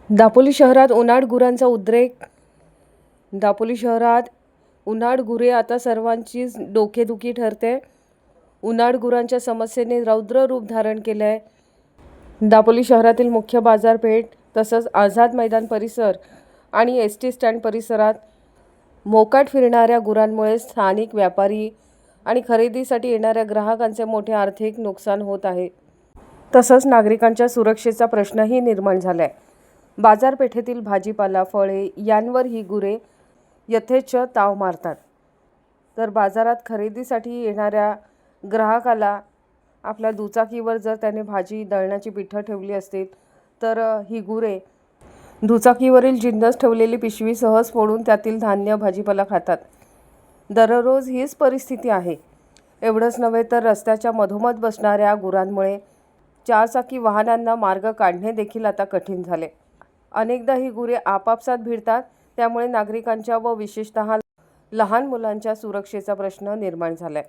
दापोली शहरात उन्हाळ गुरांचा उद्रेक. दापोली शहरात उन्हाळ गुरे आता सर्वांचीच डोकेदुखी ठरते. उन्हाळ गुरांच्या समस्येने रौद्र रूप धारण केले आहे. दापोली शहरातील मुख्य बाजारपेठ तसंच आझाद मैदान परिसर आणि एस.टी. स्टँड परिसरात मोकाट फिरणाऱ्या गुरांमुळे स्थानिक व्यापारी आणि खरेदीसाठी येणाऱ्या ग्राहकांचे मोठे आर्थिक नुकसान होत आहे. तसंच नागरिकांच्या सुरक्षेचा प्रश्नही निर्माण झाला आहे. बाजारपेठेतील भाजीपाला, फळे यांवर ही गुरे यथेच्छ ताव मारतात. तर बाजारात खरेदीसाठी येणाऱ्या ग्राहकाला आपल्या दुचाकीवर जर त्याने भाजी दळण्याची पिठं ठेवली असतील तर ही गुरे दुचाकीवरील जिन्नस ठेवलेली पिशवी सहज फोडून त्यातील धान्य, भाजीपाला खातात. दररोज हीच परिस्थिती आहे. एवढंच नव्हे तर रस्त्याच्या मधोमध बसणाऱ्या गुरांमुळे चारचाकी वाहनांना मार्ग काढणे देखील आता कठीण झाले. अनेकदा ही गुरे आपापसात भिडतात. त्यामुळे नागरिकांच्या व विशेषतः लहान मुलांच्या सुरक्षेचा प्रश्न निर्माण झालाय.